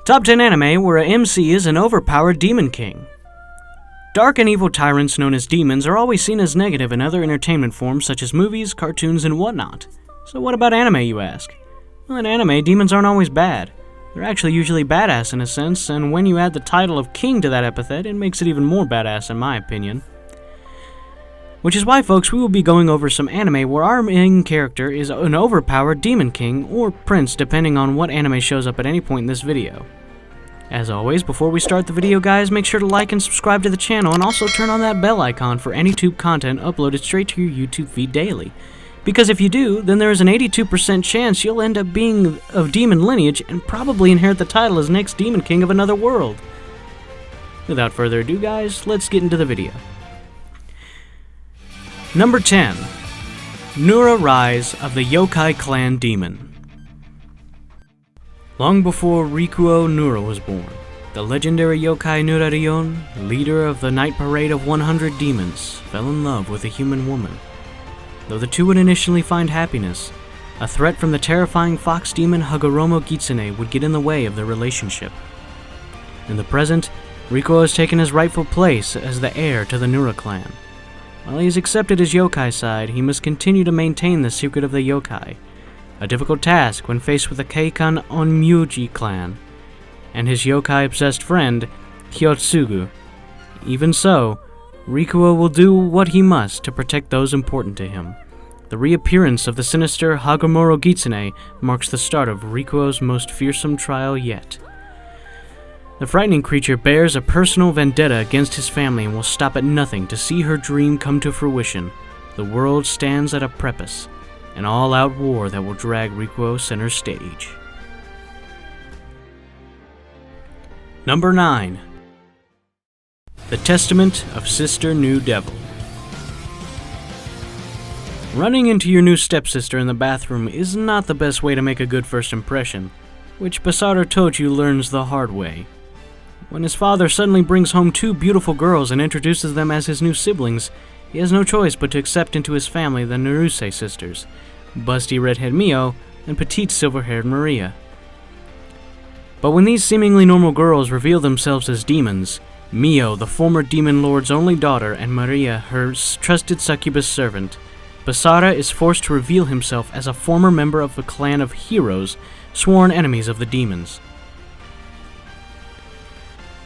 Top 10 anime where a MC is an overpowered demon king. Dark and evil tyrants known as demons are always seen as negative in other entertainment forms such as movies, cartoons, and whatnot. So what about anime, you ask? Well, in anime, demons aren't always bad. They're actually usually badass in a sense, and when you add the title of king to that epithet, it makes it even more badass in my opinion. Which is why, folks, we will be going over some anime where our main character is an overpowered demon king, or prince, depending on what anime shows up at any point in this video. As always, before we start the video, guys, make sure to like and subscribe to the channel, and also turn on that bell icon for any tube content uploaded straight to your YouTube feed daily. Because if you do, then there is an 82% chance you'll end up being of demon lineage and probably inherit the title as next demon king of another world. Without further ado, guys, let's get into the video. Number 10. Nura Rise of the Yokai Clan Demon. Long before Rikuo Nura was born, the legendary yokai Nurarion, leader of the night parade of 100 demons, fell in love with a human woman. Though the two would initially find happiness, a threat from the terrifying fox demon Hagoromo Gitsune would get in the way of their relationship. In the present, Rikuo has taken his rightful place as the heir to the Nura clan. While he has accepted his yokai side, he must continue to maintain the secret of the yokai, a difficult task when faced with the Keikan Onmyuji clan and his yokai-obsessed friend, Hyotsugu. Even so, Rikuo will do what he must to protect those important to him. The reappearance of the sinister Hagoromo Gitsune marks the start of Rikuo's most fearsome trial yet. The frightening creature bears a personal vendetta against his family and will stop at nothing to see her dream come to fruition. The world stands at a precipice, an all-out war that will drag Rikuo center stage. Number 9. The Testament of Sister New Devil. Running into your new stepsister in the bathroom is not the best way to make a good first impression, which Basara Toju learns the hard way. When his father suddenly brings home two beautiful girls and introduces them as his new siblings, he has no choice but to accept into his family the Naruse sisters, busty redhead Mio and petite silver-haired Maria. But when these seemingly normal girls reveal themselves as demons, Mio, the former demon lord's only daughter, and Maria, her trusted succubus servant, Basara is forced to reveal himself as a former member of a clan of heroes, sworn enemies of the demons.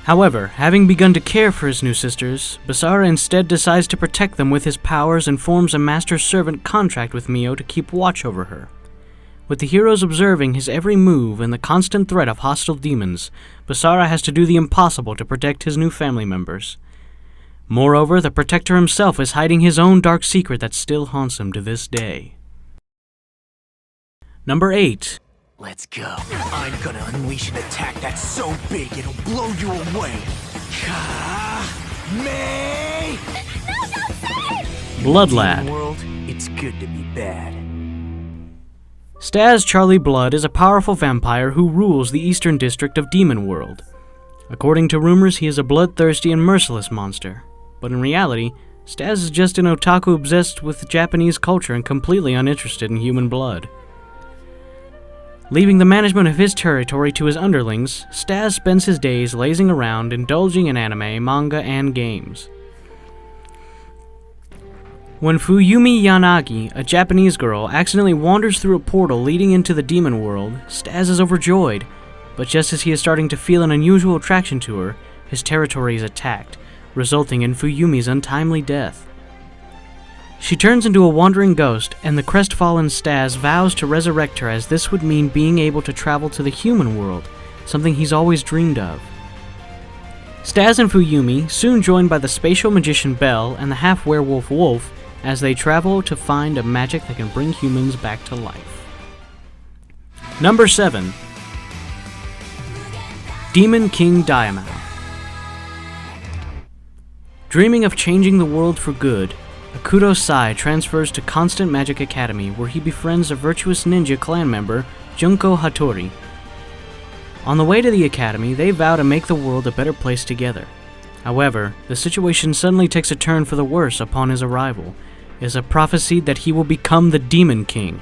However, having begun to care for his new sisters, Basara instead decides to protect them with his powers and forms a master-servant contract with Mio to keep watch over her. With the heroes observing his every move and the constant threat of hostile demons, Basara has to do the impossible to protect his new family members. Moreover, the Protector himself is hiding his own dark secret that still haunts him to this day. Number 8. Let's go. I'm gonna unleash an attack that's so big it'll blow you away. May! Blood Lad. World, it's good to be bad. Stas Charlie Blood is a powerful vampire who rules the eastern district of Demon World. According to rumors, he is a bloodthirsty and merciless monster. But in reality, Stas is just an otaku obsessed with Japanese culture and completely uninterested in human blood. Leaving the management of his territory to his underlings, Stas spends his days lazing around, indulging in anime, manga, and games. When Fuyumi Yanagi, a Japanese girl, accidentally wanders through a portal leading into the demon world, Stas is overjoyed, but just as he is starting to feel an unusual attraction to her, his territory is attacked, resulting in Fuyumi's untimely death. She turns into a wandering ghost, and the crestfallen Stas vows to resurrect her, as this would mean being able to travel to the human world, something he's always dreamed of. Stas and Fuyumi, soon joined by the spatial magician Belle and the half-werewolf Wolf, as they travel to find a magic that can bring humans back to life. Number 7. Demon King Diamond. Dreaming of changing the world for good, Akuto Sai transfers to Constant Magic Academy, where he befriends a virtuous ninja clan member, Junko Hattori. On the way to the academy, they vow to make the world a better place together. However, the situation suddenly takes a turn for the worse upon his arrival. It is prophesied that he will become the Demon King.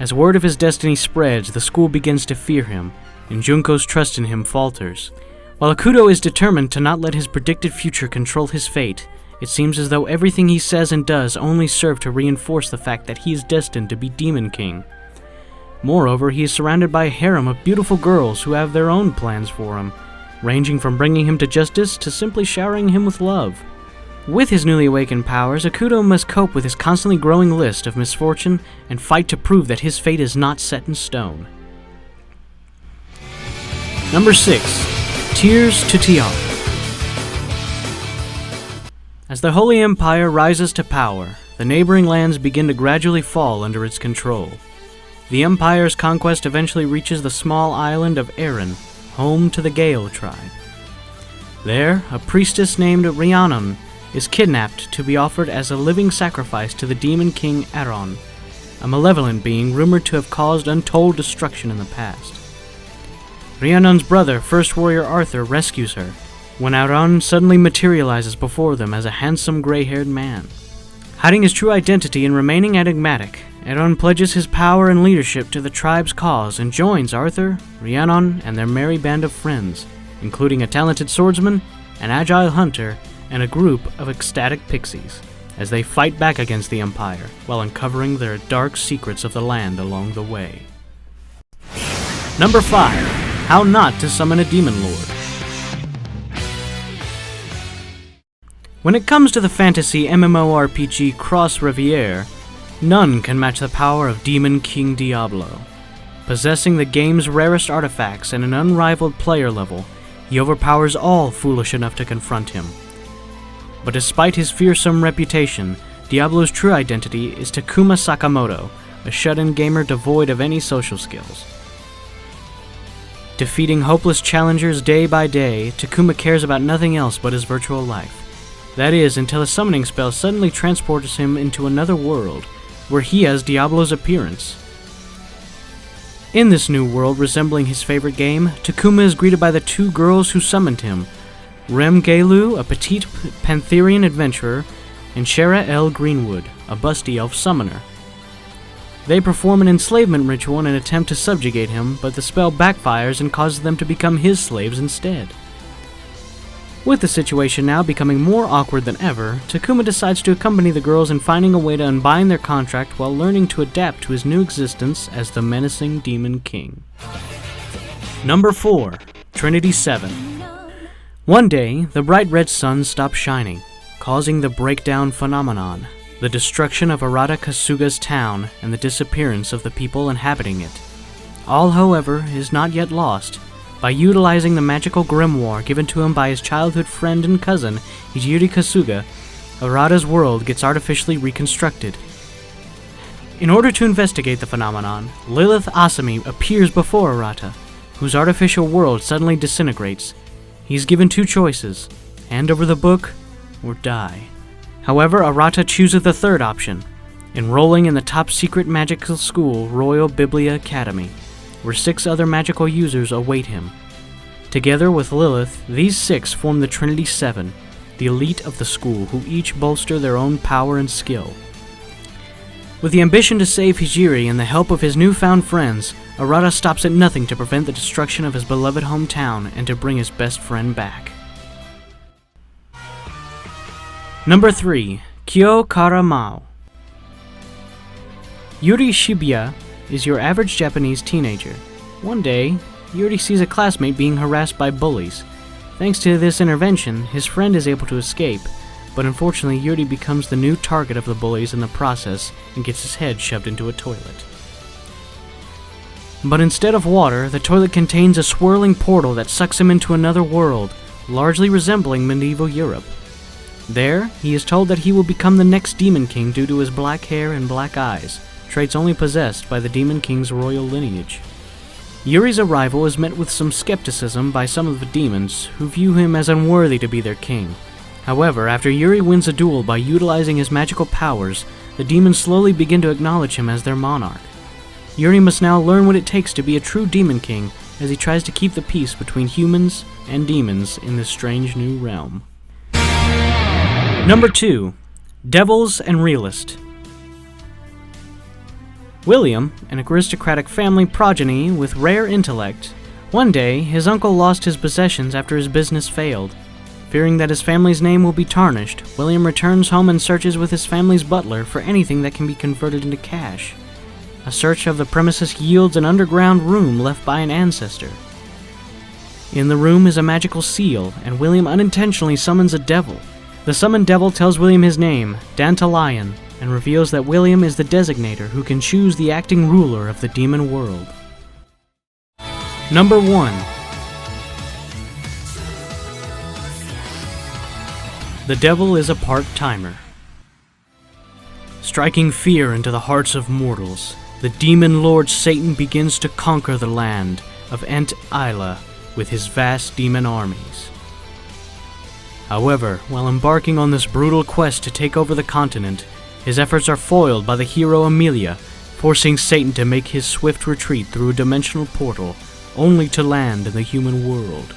As word of his destiny spreads, the school begins to fear him, and Junko's trust in him falters. While Akuto is determined to not let his predicted future control his fate, it seems as though everything he says and does only serve to reinforce the fact that he is destined to be Demon King. Moreover, he is surrounded by a harem of beautiful girls who have their own plans for him, ranging from bringing him to justice to simply showering him with love. With his newly awakened powers, Akuto must cope with his constantly growing list of misfortune and fight to prove that his fate is not set in stone. Number 6. Tears to Tiara. As the Holy Empire rises to power, the neighboring lands begin to gradually fall under its control. The Empire's conquest eventually reaches the small island of Erin, home to the Gale tribe. There, a priestess named Rhiannon is kidnapped to be offered as a living sacrifice to the Demon King Aron, a malevolent being rumored to have caused untold destruction in the past. Rhiannon's brother, First Warrior Arthur, rescues her, when Aron suddenly materializes before them as a handsome gray-haired man. Hiding his true identity and remaining enigmatic, Aron pledges his power and leadership to the tribe's cause and joins Arthur, Rhiannon, and their merry band of friends, including a talented swordsman, an agile hunter, and a group of ecstatic pixies, as they fight back against the Empire while uncovering their dark secrets of the land along the way. Number 5. How not to summon a Demon Lord. When it comes to the fantasy MMORPG Cross Riviere, none can match the power of Demon King Diablo. Possessing the game's rarest artifacts and an unrivaled player level, he overpowers all foolish enough to confront him. But despite his fearsome reputation, Diablo's true identity is Takuma Sakamoto, a shut-in gamer devoid of any social skills. Defeating hopeless challengers day by day, Takuma cares about nothing else but his virtual life. That is, until a summoning spell suddenly transports him into another world, where he has Diablo's appearance. In this new world resembling his favorite game, Takuma is greeted by the two girls who summoned him, Rem Gelu, a petite Pantherian adventurer, and Shara L. Greenwood, a busty elf summoner. They perform an enslavement ritual in an attempt to subjugate him, but the spell backfires and causes them to become his slaves instead. With the situation now becoming more awkward than ever, Takuma decides to accompany the girls in finding a way to unbind their contract while learning to adapt to his new existence as the menacing Demon King. Number 4. Trinity 7. One day, the bright red sun stopped shining, causing the breakdown phenomenon, the destruction of Arata Kasuga's town, and the disappearance of the people inhabiting it. All, however, is not yet lost. By utilizing the magical grimoire given to him by his childhood friend and cousin, Hijiri Kasuga, Arata's world gets artificially reconstructed. In order to investigate the phenomenon, Lilith Asami appears before Arata, whose artificial world suddenly disintegrates. He's given two choices: hand over the book or die. However, Arata chooses the third option, enrolling in the top-secret magical school Royal Biblia Academy, where 6 other magical users await him. Together with Lilith, these 6 form the Trinity 7, the elite of the school who each bolster their own power and skill. With the ambition to save Hijiri and the help of his newfound friends, Arata stops at nothing to prevent the destruction of his beloved hometown and to bring his best friend back. Number 3. Kyo Karamao. Yuri Shibuya is your average Japanese teenager. One day, Yuri sees a classmate being harassed by bullies. Thanks to this intervention, his friend is able to escape, but unfortunately Yuri becomes the new target of the bullies in the process and gets his head shoved into a toilet. But instead of water, the toilet contains a swirling portal that sucks him into another world, largely resembling medieval Europe. There, he is told that he will become the next Demon King due to his black hair and black eyes, traits only possessed by the Demon King's royal lineage. Yuri's arrival is met with some skepticism by some of the demons, who view him as unworthy to be their king. However, after Yuri wins a duel by utilizing his magical powers, the demons slowly begin to acknowledge him as their monarch. Yuri must now learn what it takes to be a true Demon King as he tries to keep the peace between humans and demons in this strange new realm. Number 2. Devils and Realist. William, an aristocratic family progeny with rare intellect, One day, his uncle lost his possessions after his business failed. Fearing that his family's name will be tarnished, William returns home and searches with his family's butler for anything that can be converted into cash. A search of the premises yields an underground room left by an ancestor. In the room is a magical seal, and William unintentionally summons a devil. The summoned devil tells William his name, Dantalion, and reveals that William is the designator who can choose the acting ruler of the demon world. Number 1. The devil is a part-timer. Striking fear into the hearts of mortals, the demon lord Satan begins to conquer the land of Ent Isla with his vast demon armies. However, while embarking on this brutal quest to take over the continent, his efforts are foiled by the hero Amelia, forcing Satan to make his swift retreat through a dimensional portal, only to land in the human world.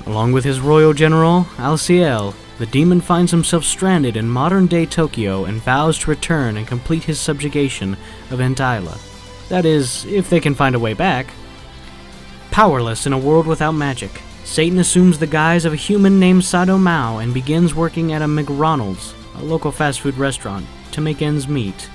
Along with his royal general, Alciel, the demon finds himself stranded in modern-day Tokyo and vows to return and complete his subjugation of Ent Isla. That is, if they can find a way back. Powerless in a world without magic, Satan assumes the guise of a human named Sado Mao and begins working at a McDonald's, a local fast food restaurant, to make ends meet.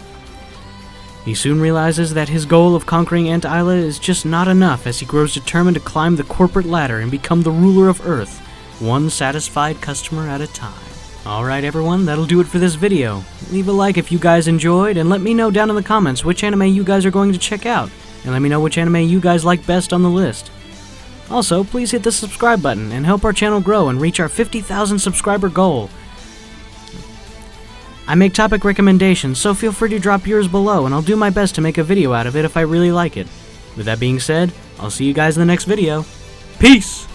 He soon realizes that his goal of conquering Ent Isla is just not enough as he grows determined to climb the corporate ladder and become the ruler of Earth, one satisfied customer at a time. Alright everyone, that'll do it for this video. Leave a like if you guys enjoyed, and let me know down in the comments which anime you guys are going to check out, and let me know which anime you guys like best on the list. Also, please hit the subscribe button and help our channel grow and reach our 50,000 subscriber goal. I make topic recommendations, so feel free to drop yours below and I'll do my best to make a video out of it if I really like it. With that being said, I'll see you guys in the next video. Peace!